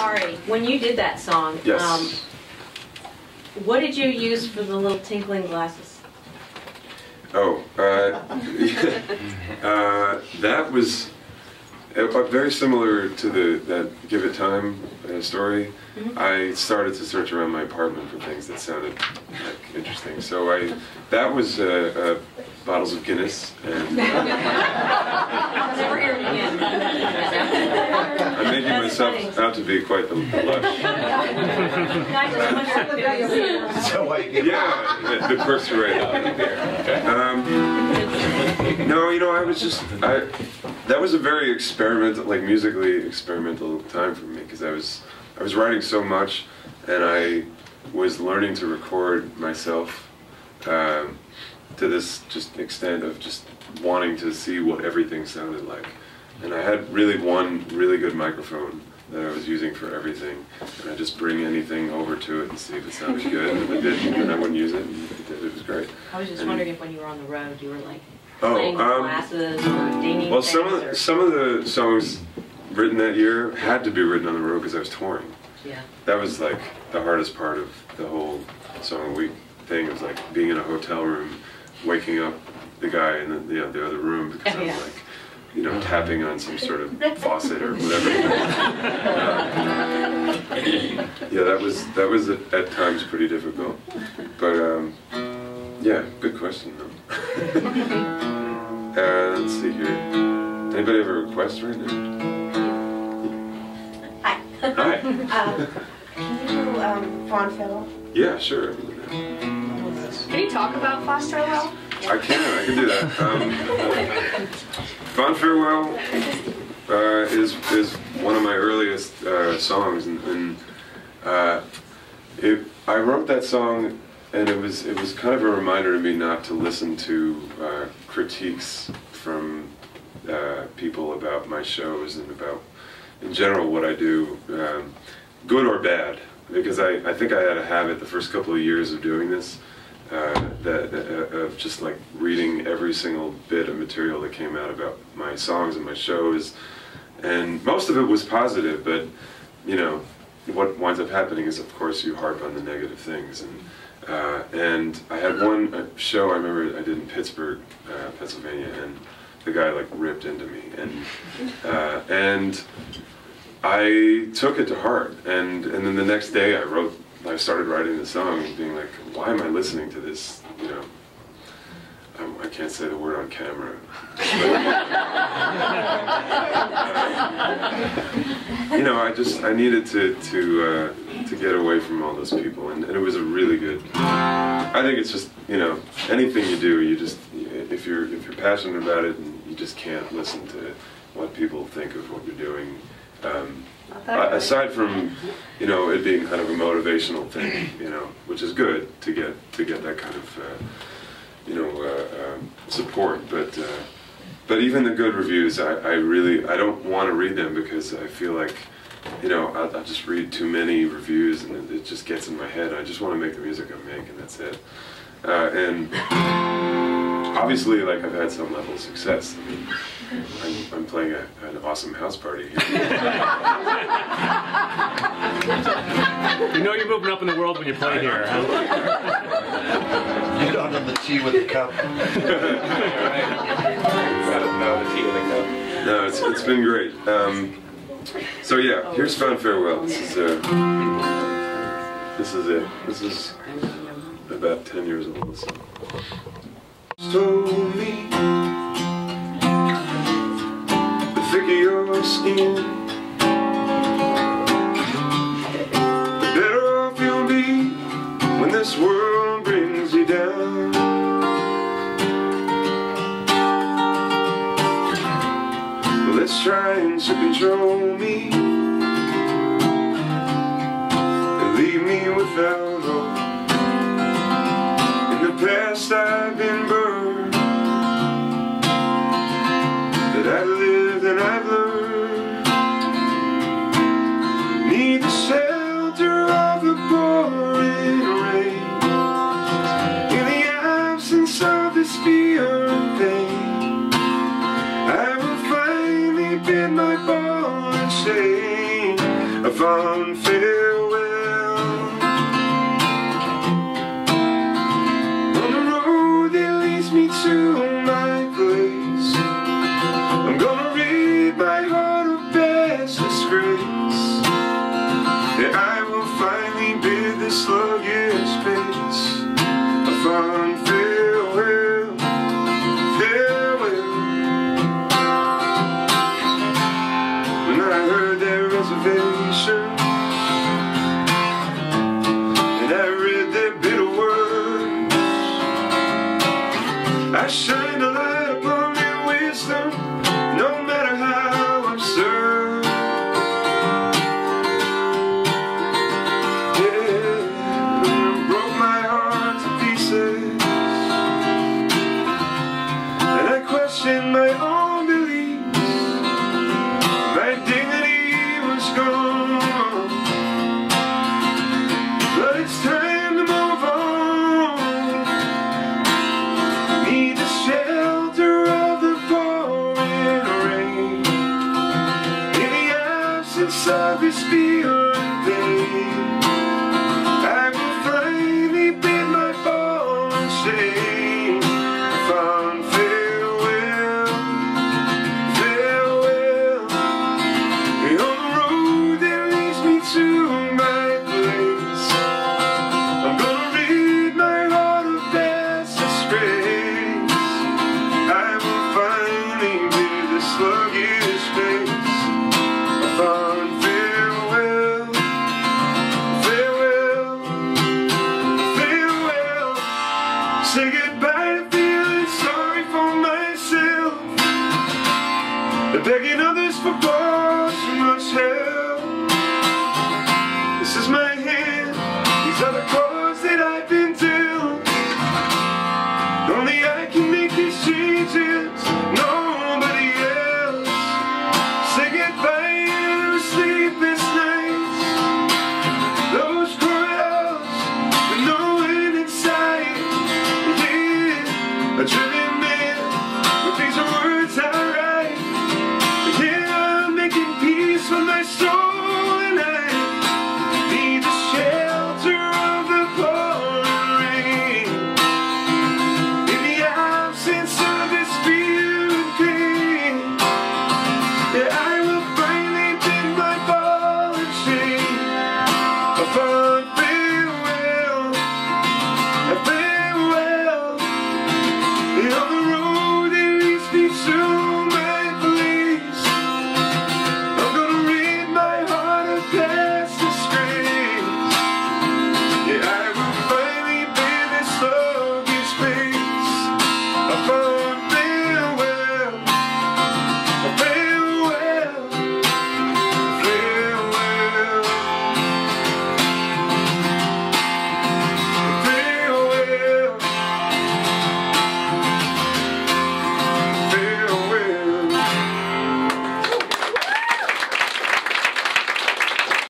Ari, when you did that song, Yes. What did you use for the little tinkling glasses? Oh, that was very similar to that Give It Time story. Mm-hmm. I started to search around my apartment for things that sounded like interesting. So that was bottles of Guinness and Never hear me again. I'm making myself out to be quite the lush. So why you gave Yeah, the quirks are right. No, you know, I was just that was a very experimental, like musically experimental time for me because I was writing so much, and I was learning to record myself to this just extent of just wanting to see what everything sounded like. And I had really one really good microphone that I was using for everything, and I just bring anything over to it and see if it sounded good, and if it didn't, then I wouldn't use it, and if it did, it was great. I was just wondering if when you were on the road, you were like playing classes or dating. Well, some of the songs written that year had to be written on the road because I was touring. Yeah. That was like the hardest part of the whole song week thing. It was like being in a hotel room, waking up the guy in the other room because I was like, you know, tapping on some sort of faucet or whatever. Yeah, that was at times pretty difficult. But yeah, good question though. Let's see here. Anybody have a request right now? Hi. Hi. Can you do Fawn Farewell? Yeah, sure. Can you talk about Fast Farewell? I can do that. Fond Farewell is one of my earliest songs, and I wrote that song, and it was kind of a reminder to me not to listen to critiques from people about my shows and about, in general, what I do, good or bad, because I think I had a habit the first couple of years of doing this. Of just like reading every single bit of material that came out about my songs and my shows, and most of it was positive, but you know what winds up happening is, of course, you harp on the negative things, and I had one show I remember I did in Pittsburgh, Pennsylvania, and the guy like ripped into me, and I took it to heart, and then the next day I started writing the song and being like, why am I listening to this, you know, I can't say the word on camera. You know, I needed to get away from all those people, and it was a really good, I think it's just, you know, anything you do, you just, if you're passionate about it, and you just can't listen to what people think of what you're doing. Aside from, you know, it being kind of a motivational thing, you know, which is good to get that kind of, you know, support. But even the good reviews, I don't want to read them because I feel like, you know, I'll just read too many reviews and it just gets in my head. I just want to make the music I make, and that's it. And obviously, like, I've had some level of success. I mean, I'm playing an awesome house party here. You know you're moving up in the world when you play here, huh? You don't have the tea with the cup. No, the tea with the cup. No, it's been great. So yeah, here's Fond Farewell. This is it. This is about 10 years old. So. Told me the thicker your skin, the better off you'll be when this world brings you down. Let's try and to control me and leave me without hope. In the past I've been burned, that I lived and I've learned. fond farewell. On the road that leads me to my place, I'm gonna read my heart of best disgrace. Yeah, I will finally bid the sluggish pace a fond farewell, farewell. When I heard that reservation and I read their bitter words, I shined a light upon their wisdom, no matter how absurd. Yeah, it broke my heart to pieces, and I questioned my own beliefs. My dignity was gone, but it's time to move on. Need the shelter of the pouring rain in the absence of this fear and pain.